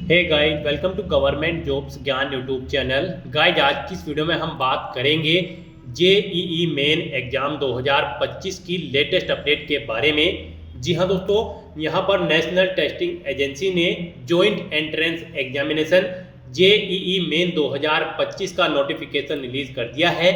Hey guys, welcome to government jobs Gyan YouTube channel. Guys, आज की इस वीडियो में हम बात करेंगे जेईई मेन एग्जाम 2025 की लेटेस्ट अपडेट के बारे में। जी हाँ दोस्तों, यहाँ पर नेशनल टेस्टिंग एजेंसी ने joint entrance examination JEE main 2025 का नोटिफिकेशन रिलीज कर दिया है।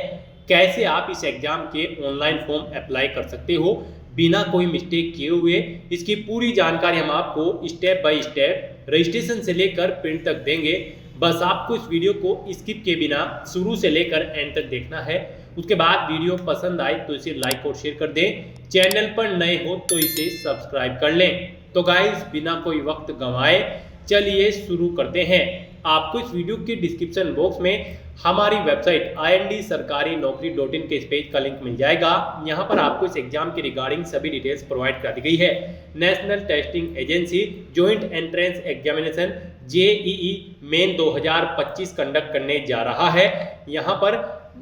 कैसे आप इस एग्जाम के ऑनलाइन फॉर्म अप्लाई कर सकते हो बिना कोई मिस्टेक किए हुए, इसकी पूरी जानकारी हम आपको स्टेप बाय स्टेप रजिस्ट्रेशन से लेकर प्रिंट तक देंगे। बस आपको इस वीडियो को स्किप के बिना शुरू से लेकर एंड तक देखना है। उसके बाद वीडियो पसंद आए तो इसे लाइक और शेयर कर दें। चैनल पर नए हो तो इसे सब्सक्राइब कर लें। तो गाइस, बिना कोई वक्त गंवाए चलिए शुरू करते हैं। आपको इस वीडियो के डिस्क्रिप्शन बॉक्स में हमारी वेबसाइट IND-sarkari-naukri.in के इस पेज का लिंक मिल जाएगा। यहाँ पर आपको इस एग्जाम के रिगार्डिंग सभी डिटेल्स प्रोवाइड कर दी गई है। National testing agency joint entrance examination JEE main 2025 conduct करने जा रहा है। यहाँ पर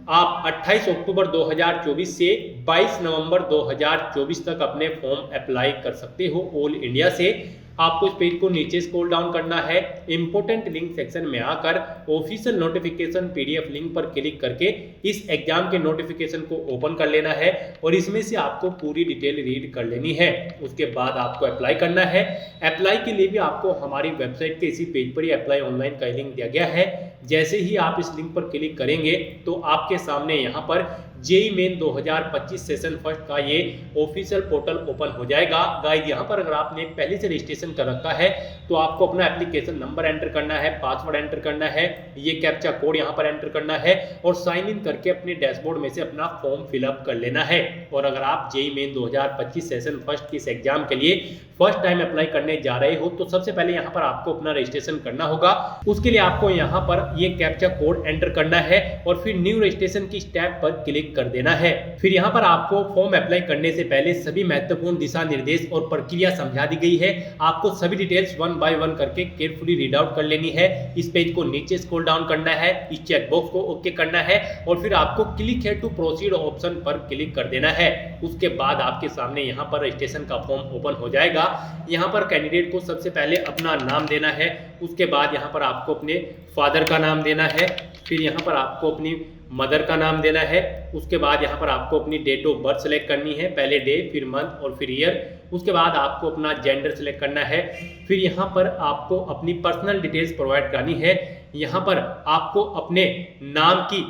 आप 28 अक्टूबर 2024 से 22 नवंबर 2024 तक अपने फॉर्म अप्लाई कर सकते हो ऑल इंडिया से। आपको इस पेज को नीचे स्क्रॉल डाउन करना है। इंपोर्टेंट लिंक सेक्शन में आकर ऑफिशियल नोटिफिकेशन PDF लिंक पर क्लिक करके इस एग्जाम के नोटिफिकेशन को ओपन कर लेना है और इसमें से आपको पूरी डिटेल रीड कर लेनी है। उसके बाद आपको अप्लाई करना है। अप्लाई के लिए भी आपको हमारी वेबसाइट के इसी पेज पर ही अप्लाई ऑनलाइन का लिंक दिया गया है। जैसे ही आप इस लिंक पर क्लिक करेंगे तो आपके सामने यहाँ पर जेईई मेन 2025 सेशन फर्स्ट का ये ऑफिशियल पोर्टल ओपन हो जाएगा। गाइस, यहाँ पर अगर आपने पहले से रजिस्ट्रेशन कर रखा है तो आपको अपना एप्लीकेशन नंबर एंटर करना है, पासवर्ड एंटर करना है, ये कैप्चा कोड यहाँ पर एंटर करना है और साइन इन करके अपने डैशबोर्ड में से अपना फॉर्म फिलअप कर लेना है। और अगर आप जेईई मेन 2025 सेशन फर्स्ट की इस एग्जाम के लिए फर्स्ट टाइम अप्लाई करने जा रहे हो तो सबसे पहले यहाँ पर आपको अपना रजिस्ट्रेशन करना होगा। उसके लिए आपको यहाँ पर ये कैप्चा कोड एंटर करना है और फिर न्यू रजिस्ट्रेशन की स्टेप पर क्लिक कर देना है। फिर यहाँ पर आपको फॉर्म अप्लाई करने से पहले सभी महत्वपूर्ण दिशा निर्देश और प्रक्रिया समझा दी गई है। आपको सभी डिटेल्स वन बाय वन करके केयरफुली रीड आउट कर लेनी है। इस पेज को नीचे स्क्रॉल डाउन करना है, इस चेक बॉक्स को ओके करना है और फिर आपको click here to proceed option पर क्लिक कर देना है। उसके बाद आपके सामने यहाँ पर रजिस्ट्रेशन का फॉर्म ओपन हो जाएगा। यहाँ पर कैंडिडेट को सबसे पहले अपना नाम देना है। उसके बाद यहाँ पर आपको अपने फादर का नाम देना है। फिर यहाँ पर आपको अपनी मदर का नाम देना है। उसके बाद यहाँ पर आपको अपनी डेट ऑफ बर्थ सेलेक्ट करनी है, पहले डे फिर मंथ और फिर ईयर। उसके बाद आपको अपना जेंडर सेलेक्ट करना है। फिर यहाँ पर आपको अपनी पर्सनल डिटेल्स प्रोवाइड करनी है। यहाँ पर आपको अपने नाम की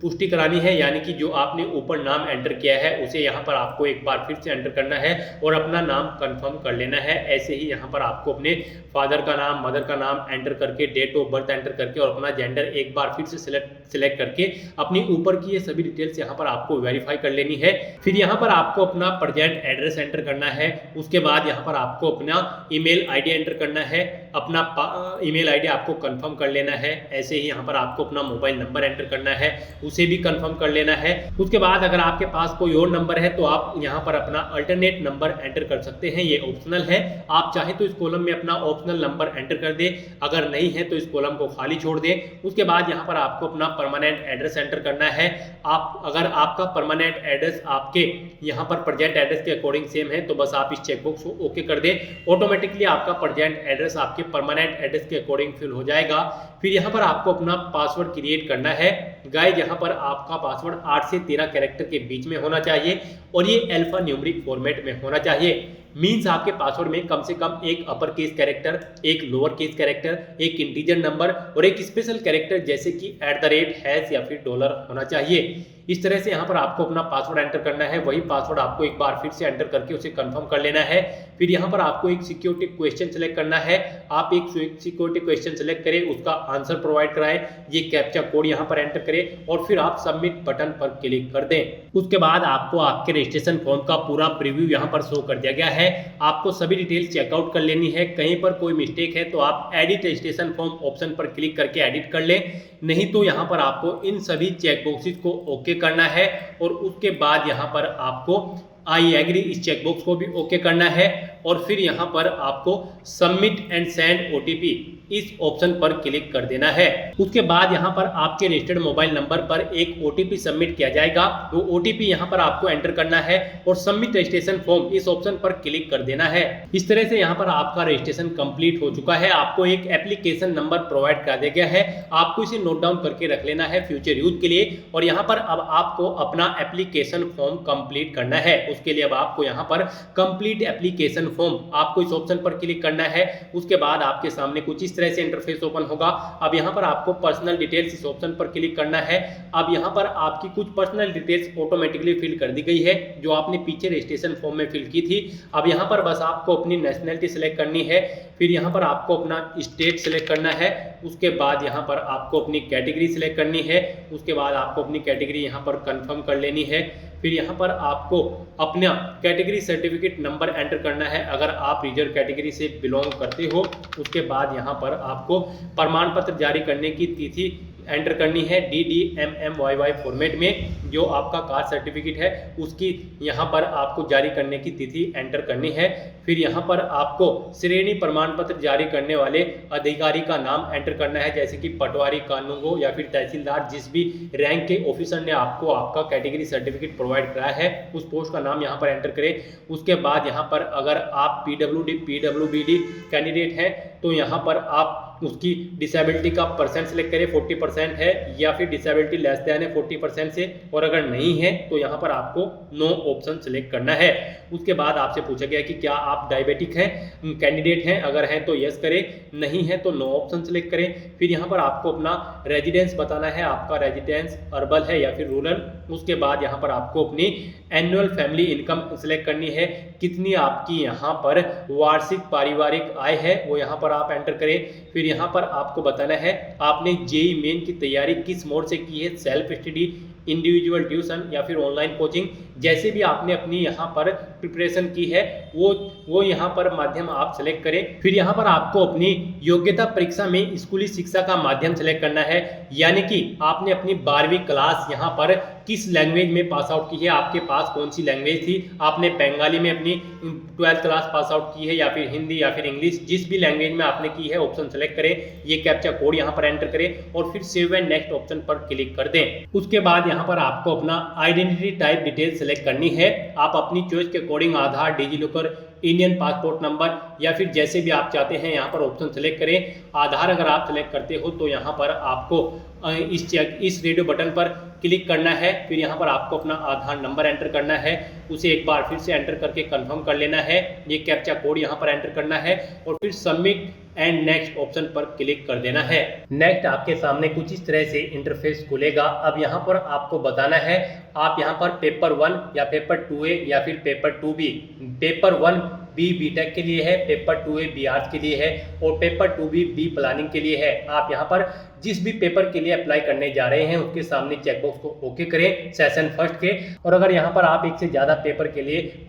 पुष्टि करानी है, यानी कि जो आपने ऊपर नाम एंटर किया है उसे यहाँ पर आपको एक बार फिर से एंटर करना है और अपना नाम कंफर्म कर लेना है। ऐसे ही यहाँ पर आपको अपने फादर का नाम, मदर का नाम एंटर करके, डेट ऑफ बर्थ एंटर करके और अपना जेंडर एक बार फिर से सिलेक्ट करके अपनी ऊपर की ये सभी डिटेल्स यहाँ पर आपको वेरीफाई कर लेनी है। फिर यहाँ पर आपको अपना प्रेजेंट एड्रेस एंटर करना है। उसके बाद यहाँ पर आपको अपना ईमेल आईडी एंटर करना है, अपना ईमेल आईडी आपको कंफर्म कर लेना है। ऐसे ही यहाँ पर आपको अपना मोबाइल नंबर एंटर करना है, उसे भी कंफर्म कर लेना है। उसके बाद अगर आपके पास कोई और नंबर है तो आप यहाँ पर अपना अल्टरनेट नंबर एंटर कर सकते हैं, ये ऑप्शनल है। आप चाहे तो इस कॉलम में अपना ऑप्शनल नंबर एंटर कर दें, अगर नहीं है तो इस कॉलम को खाली छोड़ दें। उसके बाद यहाँ पर आपको अपना परमानेंट एड्रेस एंटर करना है। अगर आपका परमानेंट एड्रेस आपके यहाँ पर प्रेजेंट एड्रेस के अकॉर्डिंग सेम है तो बस आप इस चेकबॉक्स को ओके कर दें। ऑटोमेटिकली आपका प्रेजेंट एड्रेस आपके परमानेंट एड्रेस के अकॉर्डिंग फिल हो जाएगा। फिर यहाँ पर आपको अपना पासवर्ड क्रिएट करना है। गाइस, यहाँ पर आपका पासवर्ड 8 से 13 कैरेक्टर के बीच में होना चाहिए और ये अल्फा न्यूमेरिक फॉर्मेट में होना चाहिए। मीन्स आपके पासवर्ड में कम से कम एक अपर केस कैरेक्टर, एक लोअर केस कैरेक्टर, एक इंटीजर नंबर और एक स्पेशल कैरेक्टर जैसे कि @ या फिर डॉलर होना चाहिए। इस तरह से यहाँ पर आपको अपना पासवर्ड एंटर करना है। वही पासवर्ड आपको एक बार फिर से एंटर करके उसे कंफर्म कर लेना है। फिर यहाँ पर आपको एक सिक्योरिटी क्वेश्चन सेलेक्ट करना है। आप एक सिक्योरिटी क्वेश्चन सेलेक्ट करें, उसका आंसर प्रोवाइड कराएं, ये कैप्चा कोड यहाँ पर एंटर करें और फिर आप सबमिट बटन पर क्लिक कर दें। उसके बाद आपको आपके रजिस्ट्रेशन फॉर्म का पूरा प्रीव्यू यहाँ पर शो कर दिया गया है। आपको सभी डिटेल्स चेकआउट कर लेनी है। कहीं पर कोई मिस्टेक है तो आप एडिट रजिस्ट्रेशन फॉर्म ऑप्शन पर क्लिक करके एडिट कर लें, नहीं तो यहाँ पर आपको इन सभी चेकबॉक्सेस को ओके करना है और उसके बाद यहाँ पर आपको आई एग्री इस चेकबॉक्स को भी ओके करना है और फिर यहाँ पर आपको सबमिट एंड सेंड OTP इस ऑप्शन पर क्लिक कर देना है। उसके बाद यहाँ पर आपके रजिस्टर्ड मोबाइल नंबर पर एक OTP सबमिट किया जाएगा। वो OTP यहाँ पर आपको एंटर करना है और सबमिट रजिस्ट्रेशन फॉर्म इस ऑप्शन पर क्लिक कर देना है। इस तरह से यहाँ पर आपका रजिस्ट्रेशन कंप्लीट हो चुका है। आपको एक एप्लीकेशन नंबर प्रोवाइड कर दिया गया है, आपको इसे नोट डाउन करके रख लेना है फ्यूचर यूज के लिए। और यहाँ पर अब आपको अपना एप्लीकेशन फॉर्म कंप्लीट करना है। उसके लिए अब आपको यहाँ पर कंप्लीट एप्लीकेशन फॉर्म आपको इस ऑप्शन पर क्लिक करना है। उसके बाद आपके सामने कुछ इस तरह से इंटरफेस ओपन होगा। अब यहाँ पर आपको पर्सनल डिटेल्स इस ऑप्शन पर क्लिक करना है। अब यहाँ पर आपकी कुछ पर्सनल डिटेल्स ऑटोमेटिकली फिल कर दी गई है जो आपने पीछे रजिस्ट्रेशन फॉर्म में फिल की थी। अब यहाँ पर बस आपको अपनी नेशनलिटी सिलेक्ट करनी है, फिर यहाँ पर आपको अपना स्टेट सिलेक्ट करना है। उसके बाद यहाँ पर आपको अपनी कैटेगरी सिलेक्ट करनी है। उसके बाद आपको अपनी कैटेगरी यहाँ पर कंफर्म कर लेनी है। फिर यहाँ पर आपको अपना कैटेगरी सर्टिफिकेट नंबर एंटर करना है अगर आप रिजर्व कैटेगरी से बिलोंग करते हो। उसके बाद यहाँ पर आपको प्रमाण पत्र जारी करने की तिथि एंटर करनी है DDMMYY फॉर्मेट में। जो आपका कास्ट सर्टिफिकेट है उसकी यहाँ पर आपको जारी करने की तिथि एंटर करनी है। फिर यहाँ पर आपको श्रेणी प्रमाण पत्र जारी करने वाले अधिकारी का नाम एंटर करना है, जैसे कि पटवारी, कानूनगो या फिर तहसीलदार। जिस भी रैंक के ऑफिसर ने आपको आपका कैटेगरी सर्टिफिकेट प्रोवाइड कराया है उस पोस्ट का नाम यहाँ पर एंटर करें। उसके बाद यहाँ पर अगर आप PWD कैंडिडेट हैं तो यहाँ पर आप उसकी डिसेबिलिटी का परसेंट सेलेक्ट करें, 40% है या फिर डिसेबिलिटी लेस देन है 40% से, और अगर नहीं है तो यहाँ पर आपको नो ऑप्शन सेलेक्ट करना है। उसके बाद आपसे पूछा गया कि क्या आप डायबिटिक हैं कैंडिडेट हैं, अगर हैं तो यस करें, नहीं है तो नो ऑप्शन सेलेक्ट करें। फिर यहाँ पर आपको अपना रेजिडेंस बताना है, आपका रेजिडेंस अर्बन है या फिर रूरल। उसके बाद यहाँ पर आपको अपनी एनुअल फैमिली इनकम सेलेक्ट करनी है, कितनी आपकी यहाँ पर वार्षिक पारिवारिक आय है वो यहाँ पर आप एंटर करें। फिर यहाँ पर आपको बताना है आपने जेईई मेन की तैयारी किस मोड से की है, सेल्फ स्टडी, इंडिविजुअल ट्यूशन या फिर ऑनलाइन कोचिंग। जैसे भी आपने अपनी यहाँ पर प्रिपरेशन की है वो यहाँ पर माध्यम आप सेलेक्ट करें। फिर यहाँ पर आपको अपनी योग्यता परीक्षा में स्कूली शिक्षा का माध्यम सेलेक्ट करना है, यानी कि आपने अपनी 12वीं क्लास यहाँ पर किस लैंग्वेज में पास आउट की है, आपके पास कौन सी लैंग्वेज थी, आपने बंगाली में अपनी 12th क्लास पास आउट की है या फिर हिंदी या फिर इंग्लिश, जिस भी लैंग्वेज में आपने की है ऑप्शन सेलेक्ट करें। ये कैप्चा कोड यहाँ पर एंटर करें और फिर सेव एंड नेक्स्ट ऑप्शन पर क्लिक कर दें। उसके बाद यहाँ पर आपको अपना आइडेंटिटी टाइप डिटेल सेलेक्ट करनी है। आप अपनी चॉइस के अकॉर्डिंग आधार, डिजिलॉकर, इंडियन पासपोर्ट नंबर या फिर जैसे भी आप चाहते हैं यहाँ पर ऑप्शन सेलेक्ट करें। आधार अगर आप सेलेक्ट करते हो तो यहाँ पर आपको इस रेडियो बटन पर क्लिक करना है। फिर यहाँ पर आपको अपना आधार नंबर एंटर करना है, उसे एक बार फिर से एंटर करके कंफर्म कर लेना है। ये कैप्चा कोड यहाँ पर एंटर करना है और फिर सबमिट एंड नेक्स्ट ऑप्शन पर क्लिक कर देना है। नेक्स्ट आपके सामने कुछ इस तरह से इंटरफेस खुलेगा। अब यहाँ पर आपको बताना है आप यहाँ पर पेपर 1 या पेपर 2A या फिर paper 2B, paper 1B BTech के लिए है, पेपर 2A बी आर्ट्स के लिए है और पेपर 2B बी प्लानिंग के लिए है। आप यहाँ पर जिस भी पेपर के लिए अप्लाई करने जा रहे हैं उसके सामने चेकबॉक्स को ओके करें सेशन फर्स्ट के। और अगर यहाँ पर आप एक से ज़्यादा पेपर के लिए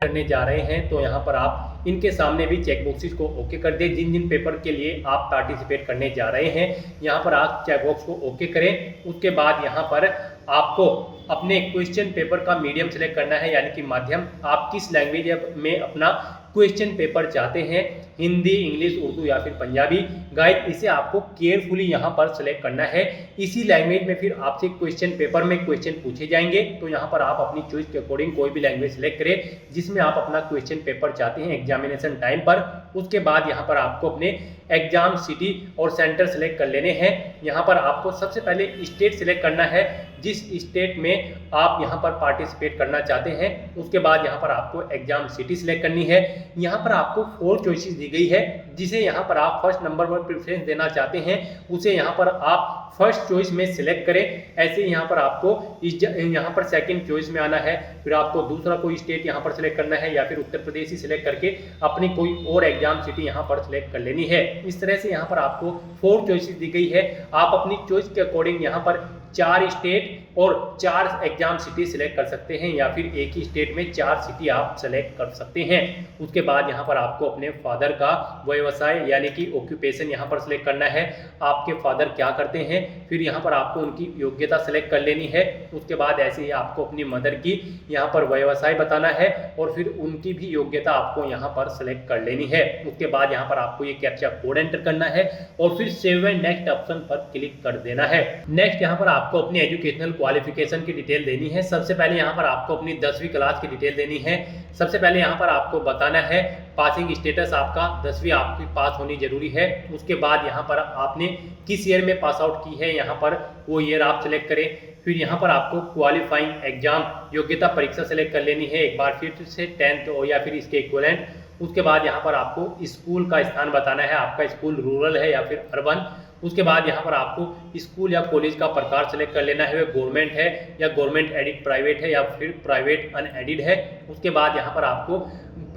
करने जा रहे हैं तो यहाँ पर आप इनके सामने भी चेक बॉक्सेस को ओके कर दें। जिन जिन पेपर के लिए आप पार्टिसिपेट करने जा रहे हैं यहाँ पर आप चेक बॉक्स को ओके करें। उसके बाद यहाँ पर आपको अपने क्वेश्चन पेपर का मीडियम सेलेक्ट करना है, यानी कि माध्यम। आप किस लैंग्वेज में अपना क्वेश्चन पेपर चाहते हैं, हिंदी, इंग्लिश, उर्दू या फिर पंजाबी। गाइड इसे आपको केयरफुली यहाँ पर सेलेक्ट करना है। इसी लैंग्वेज में फिर आपसे क्वेश्चन पेपर में क्वेश्चन पूछे जाएंगे, तो यहाँ पर आप अपनी चॉइस के अकॉर्डिंग कोई भी लैंग्वेज सेलेक्ट करें जिसमें आप अपना क्वेश्चन पेपर चाहते हैं एग्जामिनेशन टाइम पर। उसके बाद यहाँ पर आपको अपने एग्जाम सिटी और सेंटर सेलेक्ट कर लेने हैं। यहाँ पर आपको सबसे पहले स्टेट सेलेक्ट करना है, जिस स्टेट में आप यहाँ पर पार्टिसिपेट करना चाहते हैं। उसके बाद यहाँ पर आपको एग्जाम सिटी सेलेक्ट करनी है। यहाँ पर आपको 4 चॉइसेस दी गई है, जिसे यहाँ पर आप फर्स्ट नंबर पर प्रेफरेंस देना चाहते हैं उसे यहाँ पर आप फर्स्ट चॉइस में सिलेक्ट करें। ऐसे ही यहाँ पर आपको यहाँ पर सेकंड चॉइस में आना है, फिर आपको दूसरा कोई स्टेट यहाँ पर सिलेक्ट करना है या फिर उत्तर प्रदेश ही सिलेक्ट करके अपनी कोई और एग्जाम सिटी यहाँ पर सिलेक्ट कर लेनी है। इस तरह से यहाँ पर आपको 4 चॉइसेस दी गई है। आप अपनी चॉइस के अकॉर्डिंग यहाँ पर 4 स्टेट और 4 एग्जाम सिटी सिलेक्ट कर सकते हैं या फिर एक ही स्टेट में 4 सिटी आप सेलेक्ट कर सकते हैं। उसके बाद यहाँ पर आपको अपने फादर का व्यवसाय यानी कि ऑक्यूपेशन यहाँ पर सिलेक्ट करना है, आपके फादर क्या करते हैं। फिर यहाँ पर आपको उनकी योग्यता सेलेक्ट कर लेनी है। उसके बाद ऐसे ही आपको अपनी मदर की यहाँ पर व्यवसाय बताना है और फिर उनकी भी योग्यता आपको यहाँ पर सेलेक्ट कर लेनी है। उसके बाद यहाँ पर आपको ये कैप्चा कोड एंटर करना है और फिर सेव एंड नेक्स्ट ऑप्शन पर क्लिक कर देना है। नेक्स्ट यहाँ पर आपको अपनी एजुकेशनल क्वालिफिकेशन की डिटेल देनी है। सबसे पहले यहाँ पर आपको अपनी 10वीं क्लास की डिटेल देनी है। सबसे पहले यहाँ पर आपको बताना है पासिंग स्टेटस आपका 10वीं आपकी पास होनी जरूरी है। उसके बाद यहाँ पर आपने किस ईयर में पास आउट की है यहाँ पर वो ईयर आप सिलेक्ट करें। फिर यहाँ पर आपको क्वालिफाइंग एग्जाम योग्यता परीक्षा सेलेक्ट कर लेनी है एक बार फिर से 10th या फिर इसके इक्विवेलेंट। उसके बाद यहाँ पर आपको स्कूल का स्थान बताना है, आपका स्कूल रूरल है या फिर अर्बन। उसके बाद यहाँ पर आपको स्कूल या कॉलेज का प्रकार सेलेक्ट कर लेना है, गवर्नमेंट है या गवर्नमेंट एडिड प्राइवेट है या फिर प्राइवेट अनएडिड है। उसके बाद यहाँ पर आपको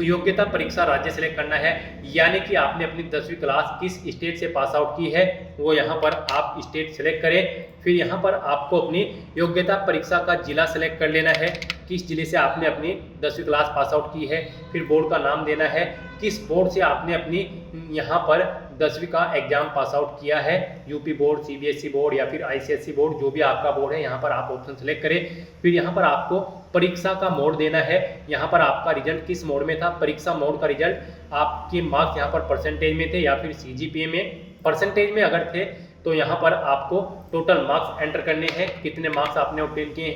योग्यता परीक्षा राज्य सेलेक्ट करना है, यानी कि आपने अपनी 10वीं क्लास किस स्टेट से पास आउट की है वो यहाँ पर आप स्टेट सेलेक्ट करें। फिर यहाँ पर आपको अपनी योग्यता परीक्षा का जिला सेलेक्ट कर लेना है, किस जिले से आपने अपनी 10वीं क्लास पास आउट की है। फिर बोर्ड का नाम देना है, किस बोर्ड से आपने अपनी यहाँ पर 10वीं का एग्जाम पास आउट किया है, यूपी बोर्ड, सीबीएसई बोर्ड या फिर आईसीएसई बोर्ड, जो भी आपका बोर्ड है यहाँ पर आप ऑप्शन सेलेक्ट करें। फिर यहाँ पर आपको परीक्षा का मोड देना है, यहाँ पर आपका रिजल्ट किस मोड में था। परीक्षा मोड का रिजल्ट आपके मार्क्स यहाँ पर परसेंटेज में थे या फिर सीजीपीए में। परसेंटेज में अगर थे तो यहाँ पर आपको टोटल मार्क्स एंटर करने हैं, कितने मार्क्स आपने ऑब्टेन किए,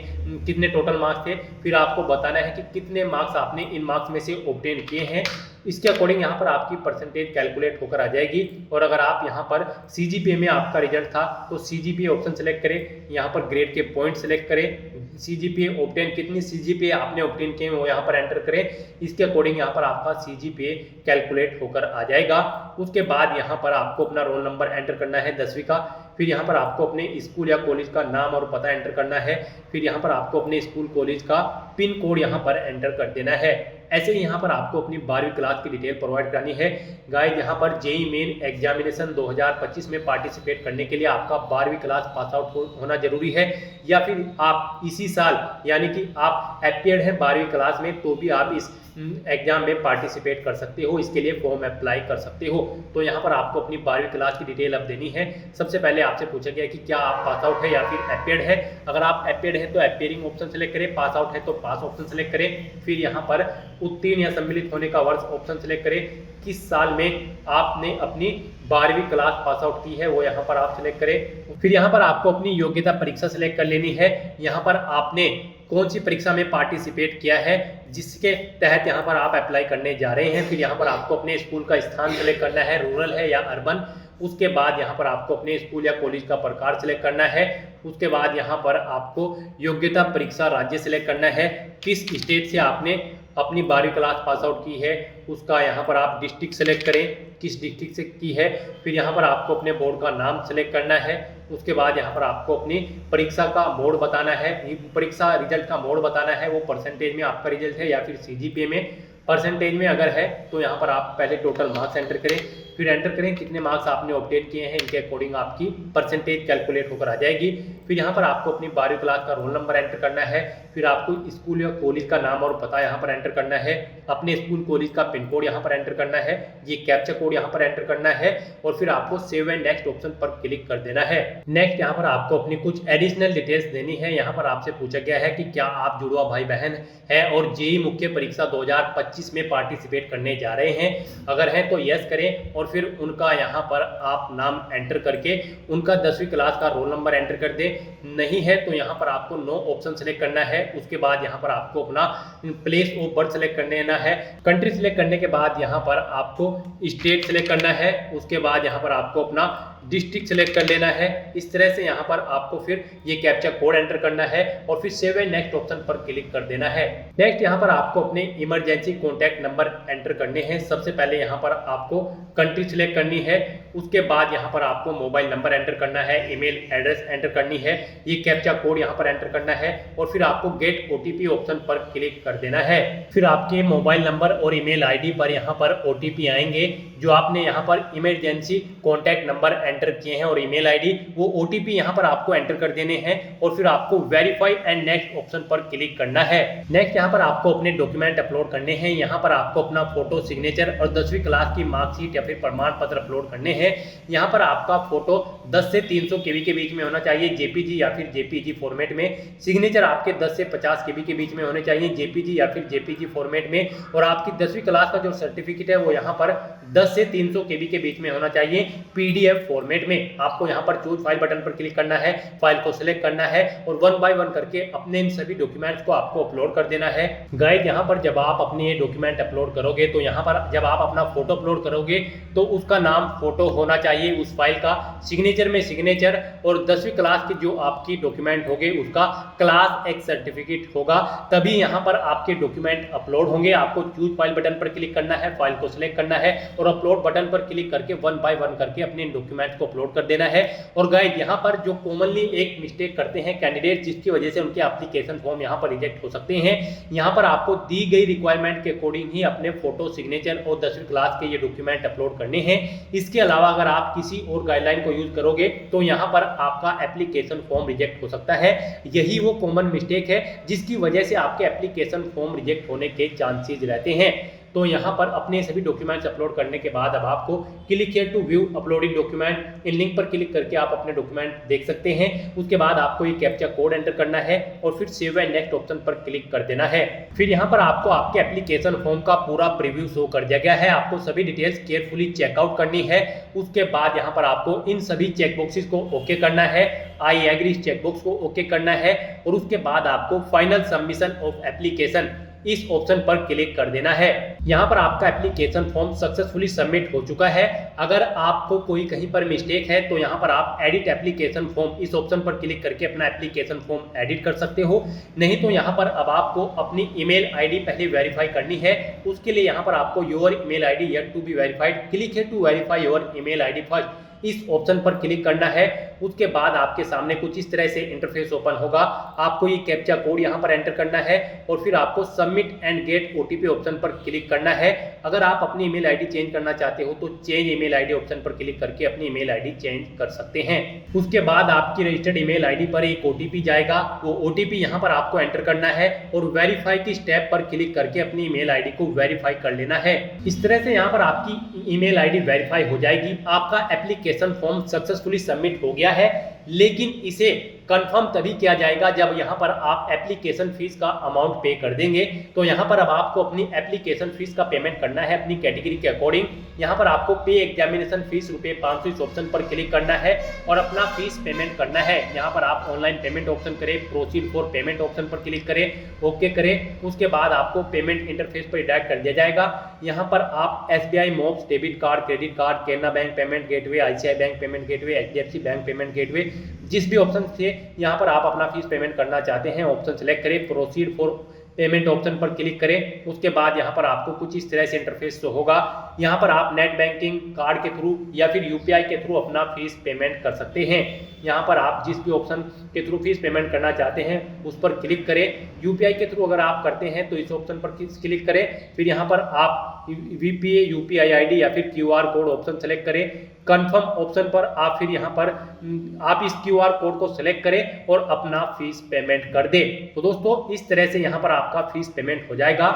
कितने टोटल मार्क्स थे। फिर आपको बताना है कि कितने मार्क्स आपने इन मार्क्स में से ऑब्टेन किए हैं। इसके अकॉर्डिंग यहाँ पर आपकी परसेंटेज कैलकुलेट होकर आ जाएगी। और अगर आप यहाँ पर सीजीपीए में आपका रिजल्ट था तो सीजीपीए ऑप्शन सेलेक्ट करें, यहाँ पर ग्रेड के पॉइंट सेलेक्ट करें, सीजीपीए ऑब्टेन कितनी सीजीपीए आपने ऑब्टेन किए वो यहाँ पर एंटर करें। इसके अकॉर्डिंग यहाँ पर आपका सीजीपीए कैलकुलेट होकर आ जाएगा। उसके बाद यहाँ पर आपको अपना रोल नंबर एंटर करना है 10वीं का। फिर यहाँ पर आपको अपने स्कूल या कॉलेज का नाम और पता एंटर करना है। फिर यहाँ पर आपको अपने स्कूल कॉलेज का पिन कोड यहाँ पर एंटर कर देना है। ऐसे ही यहाँ पर आपको अपनी 12वीं क्लास की डिटेल प्रोवाइड करानी है। गाइस यहाँ पर जेईई मेन एग्जामिनेशन 2025 में पार्टिसिपेट करने के लिए आपका 12वीं क्लास पास आउट होना जरूरी है, या फिर आप इसी साल यानी कि आप अपीयर्ड हैं 12वीं क्लास में तो भी आप इस एग्जाम में पार्टिसिपेट कर सकते हो, इसके लिए फॉर्म अप्लाई कर सकते हो। तो यहाँ पर आपको अपनी 12वीं क्लास की डिटेल अब देनी है। सबसे पहले आपसे पूछा गया कि क्या आप पास आउट है या फिर अपीयर्ड है। अगर आप अपीयर्ड है तो अपीयरिंग ऑप्शन सेलेक्ट करें, पास आउट है तो पास ऑप्शन सेलेक्ट करें। फिर यहाँ पर उत्तीर्ण या सम्मिलित होने का वर्ष ऑप्शन सेलेक्ट करें, किस साल में आपने अपनी 12वीं क्लास पास आउट की है वो यहाँ पर आप सिलेक्ट करें। फिर यहाँ पर आपको अपनी योग्यता परीक्षा सिलेक्ट कर लेनी है, यहाँ पर आपने कौन सी परीक्षा में पार्टिसिपेट किया है जिसके तहत यहाँ पर आप अप्लाई करने जा रहे हैं। फिर यहाँ पर आपको अपने स्कूल का स्थान सेलेक्ट करना है, रूरल है या अर्बन। उसके बाद यहाँ पर आपको अपने स्कूल या कॉलेज का प्रकार सिलेक्ट करना है। उसके बाद यहाँ पर आपको योग्यता परीक्षा राज्य सिलेक्ट करना है, किस स्टेट से आपने अपनी 12वीं क्लास पास आउट की है उसका यहाँ पर आप डिस्ट्रिक्ट सेलेक्ट करें, किस डिस्ट्रिक्ट से की है। फिर यहाँ पर आपको अपने बोर्ड का नाम सेलेक्ट करना है। उसके बाद यहाँ पर आपको अपनी परीक्षा का मोड बताना है, परीक्षा रिजल्ट का मोड बताना है, वो परसेंटेज में आपका रिजल्ट है या फिर सीजीपीए में। परसेंटेज में अगर है तो यहाँ पर आप पहले टोटल मार्क्स एंटर करें, फिर एंटर करें कितने मार्क्स आपने ऑब्टेन किए हैं, इनके अकॉर्डिंग आपकी परसेंटेज कैलकुलेट होकर आ जाएगी। फिर यहाँ पर आपको अपनी 12वीं क्लास का रोल नंबर एंटर करना है। फिर आपको स्कूल या कॉलेज का नाम और पता यहाँ पर एंटर करना है, अपने स्कूल कॉलेज का पिन कोड यहाँ पर एंटर करना है, ये कैप्चा कोड यहाँ पर एंटर करना है और फिर आपको सेव एंड नेक्स्ट ऑप्शन पर क्लिक कर देना है। नेक्स्ट यहाँ पर आपको अपनी कुछ एडिशनल डिटेल्स देनी है। यहाँ पर आपसे पूछा गया है कि क्या आप जुड़वा भाई बहन है और जेईई मुख्य परीक्षा 2025 में पार्टिसिपेट करने जा रहे हैं। अगर है तो यस करें और फिर उनका यहाँ पर आप नाम एंटर करके उनका 10वीं क्लास का रोल नंबर एंटर कर दे। नहीं है तो यहाँ पर आपको नो ऑप्शन सेलेक्ट करना है। उसके बाद यहाँ पर आपको अपना प्लेस ऑफ बर्थ सेलेक्ट कर लेना है। कंट्री सेलेक्ट करने के बाद यहाँ पर आपको स्टेट सेलेक्ट करना है। उसके बाद यहाँ पर आपको अपना डिस्ट्रिक्ट सेलेक्ट कर लेना है। इस तरह से यहाँ पर आपको फिर ये कैप्चा कोड एंटर करना है और फिर सेव एंड नेक्स्ट ऑप्शन पर क्लिक कर देना है। नेक्स्ट यहाँ पर आपको अपने इमरजेंसी कॉन्टैक्ट नंबर एंटर करने हैं। सबसे पहले यहाँ पर आपको कंट्री सिलेक्ट करनी है। उसके बाद यहाँ पर आपको मोबाइल नंबर एंटर करना है, ईमेल एड्रेस एंटर करनी है, ये कैप्चा कोड यहाँ पर एंटर करना है और फिर आपको गेट ओटीपी ऑप्शन पर क्लिक कर देना है। फिर आपके मोबाइल नंबर और ईमेल आईडी पर यहाँ पर ओटीपी आएंगे जो आपने यहाँ पर इमरजेंसी कॉन्टैक्ट नंबर एंटर किए हैं और ईमेल आईडी, वो ओटीपी यहाँ पर आपको एंटर कर देने हैं और फिर आपको वेरीफाई एंड नेक्स्ट ऑप्शन पर क्लिक करना है। नेक्स्ट यहाँ पर आपको अपने डॉक्यूमेंट अपलोड करने हैं। यहाँ पर आपको अपना फोटो, सिग्नेचर और 10वीं क्लास की मार्कशीट या फिर प्रमाण पत्र अपलोड करने हैं। यहाँ पर आपका फोटो 10 से 300 केबी के बीच में होना चाहिए जेपीजी या फिर जेपीजी फॉर्मेट में। सिग्नेचर आपके 10 से 50 केबी के बीच में होने चाहिए जेपीजी या फिर जेपीजी फॉर्मेट में। और आपकी 10वीं क्लास का जो सर्टिफिकेट है वो यहाँ पर 10 से 300 केबी के बीच में होना चाहिए पीडीएफ फॉर्मेट में। आपको यहाँ पर चूज फाइल बटन पर क्लिक करना है, फाइल को सिलेक्ट करना है और 1 बाय 1 करके अपने इन सभी डॉक्यूमेंट्स को आपको अपलोड कर देना है। गाइस, यहाँ पर जब आप अपने ये डॉक्यूमेंट अपलोड करोगे तो यहाँ पर जब आप अपना फोटो अपलोड करोगे तो उसका नाम फोटो होना चाहिए उस फाइल का, सिग्नेचर में सिग्नेचर और 10वीं क्लास की जो आपकी डॉक्यूमेंट होगी उसका क्लास एक सर्टिफिकेट होगा, तभी यहाँ पर आपके डॉक्यूमेंट अपलोड होंगे। आपको चूज फाइल बटन पर क्लिक करना है, फाइल को सिलेक्ट करना है और अपलोड बटन पर क्लिक करके 1 बाय 1 करके अपने डॉक्यूमेंट्स को अपलोड कर देना है। और गाइस, यहाँ पर जो कॉमनली एक मिस्टेक करते हैं कैंडिडेट, जिसकी वजह से उनके एप्लीकेशन फॉर्म यहाँ पर रिजेक्ट हो सकते हैं, यहाँ पर आपको दी गई रिक्वायरमेंट के अकॉर्डिंग ही अपने फोटो, सिग्नेचर और 10वीं क्लास के ये डॉक्यूमेंट अपलोड करने हैं। इसके अलावा अगर आप किसी और गाइडलाइन को यूज करोगे तो यहाँ पर आपका एप्लीकेशन फॉर्म रिजेक्ट हो सकता है। यही वो कॉमन मिस्टेक है जिसकी वजह से आपके एप्लीकेशन फॉर्म रिजेक्ट होने के चांसेस रहते हैं। तो यहाँ पर अपने सभी डॉक्यूमेंट्स अपलोड करने के बाद अब आपको click here to view uploading document, इन लिंक पर क्लिक करके आप अपने डॉक्यूमेंट देख सकते हैं। उसके बाद आपको ये कैप्चा कोड एंटर करना है और फिर सेव एंड नेक्स्ट ऑप्शन पर क्लिक कर देना है। फिर यहाँ पर आपको आपके एप्लीकेशन फॉर्म का पूरा प्रीव्यू शो कर दिया गया है। आपको सभी डिटेल्स केयरफुली चेकआउट करनी है। उसके बाद यहाँ पर आपको इन सभी चेकबॉक्सेस को ओके करना है, आई एग्री इस चेकबॉक्स को ओके करना है और उसके बाद आपको फाइनल सबमिशन ऑफ एप्लीकेशन इस ऑप्शन पर क्लिक कर देना है। यहाँ पर आपका एप्लीकेशन फॉर्म सक्सेसफुली सबमिट हो चुका है। अगर आपको कोई कहीं पर मिस्टेक है तो यहाँ पर आप एडिट एप्लीकेशन फॉर्म इस ऑप्शन पर क्लिक करके अपना एप्लीकेशन फॉर्म एडिट कर सकते हो। नहीं तो यहाँ पर अब आपको अपनी ईमेल आईडी पहले वेरीफाई करनी है। उसके लिए यहाँ पर आपको your email ID yet to be verified, click here to verify your email ID first, इस ऑप्शन पर क्लिक करना है। उसके बाद आपके सामने कुछ इस तरह से इंटरफेस ओपन होगा। आपको ये कैप्चा कोड यहाँ पर एंटर करना है और फिर आपको submit and gate OTP option पर क्लिक करना है। अगर आप अपनी ईमेल आईडी चेंज करना चाहते हो तो चेंज ईमेल आईडी ऑप्शन पर क्लिक करके अपनी ईमेल आईडी चेंज कर सकते हैं। उसके बाद आपकी रजिस्टर्ड ईमेल आईडी पर एक ओटीपी जाएगा, वो ओटीपी यहाँ पर आपको एंटर करना है और वेरीफाई की स्टेप पर क्लिक करके अपनी ईमेल आईडी को वेरीफाई कर लेना है। इस तरह से यहाँ पर आपकी ईमेल आईडी वेरीफाई हो जाएगी। आपका एप्लीकेशन फॉर्म सक्सेसफुली सबमिट हो गया है, लेकिन इसे कंफर्म तभी किया जाएगा जब यहाँ पर आप एप्लीकेशन फीस का अमाउंट पे कर देंगे। तो यहाँ पर अब आपको अपनी एप्लीकेशन फीस का पेमेंट करना है अपनी कैटेगरी के अकॉर्डिंग। यहाँ पर आपको पे एग्जामिनेशन फीस ₹500 इस ऑप्शन पर क्लिक करना है और अपना फीस पेमेंट करना है। यहाँ पर आप ऑनलाइन पेमेंट ऑप्शन करें, प्रोसीड फॉर पेमेंट ऑप्शन पर क्लिक करें, ओके करें। उसके बाद आपको पेमेंट इंटरफेस पर डायरेक्ट कर दिया जाएगा। यहाँ पर आप SBI mobs, debit card, credit card, Canara bank payment gateway, ICICI bank payment gateway, HDFC bank payment gateway, जिस भी ऑप्शन से यहाँ पर आप अपना फीस पेमेंट करना चाहते हैं ऑप्शन सेलेक्ट करें, प्रोसीड फॉर पेमेंट ऑप्शन पर क्लिक करें। उसके बाद यहाँ पर आपको कुछ इस तरह से इंटरफेस तो होगा। यहाँ पर आप नेट बैंकिंग, कार्ड के थ्रू या फिर UPI के थ्रू अपना फीस पेमेंट कर सकते हैं। यहाँ पर आप जिस भी ऑप्शन के थ्रू फीस पेमेंट करना चाहते हैं उस पर क्लिक करें। UPI के थ्रू अगर आप करते हैं तो इस ऑप्शन पर क्लिक करें। फिर यहाँ पर आप VPA, UPI ID या फिर QR कोड ऑप्शन सेलेक्ट करें। कंफर्म ऑप्शन पर आप फिर यहाँ पर आप इस QR कोड को सिलेक्ट करें और अपना फीस पेमेंट कर दें। तो दोस्तों, इस तरह से यहाँ पर आपका फीस पेमेंट हो जाएगा।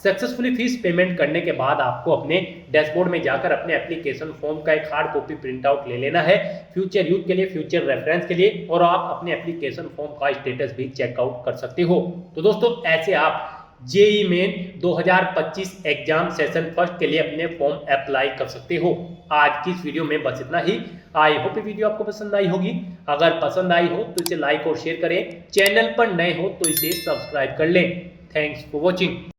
सक्सेसफुली फीस पेमेंट करने के बाद आपको अपने डैशबोर्ड में जाकर अपने एप्लीकेशन फॉर्म का एक हार्ड कॉपी प्रिंट आउट ले लेना है फ्यूचर यूज के लिए, फ्यूचर रेफरेंस के लिए, और आप अपने एप्लीकेशन फॉर्म का स्टेटस भी चेकआउट कर सकते हो। तो दोस्तों, ऐसे आप JEE main 2025 exam session first के लिए अपने फॉर्म अप्लाई कर सकते हो। आज की इस वीडियो में बस इतना ही। आई होप वीडियो आपको पसंद आई होगी। अगर पसंद आई हो तो इसे लाइक और शेयर करें। चैनल पर नए हो तो इसे सब्सक्राइब कर लें। Thanks for watching.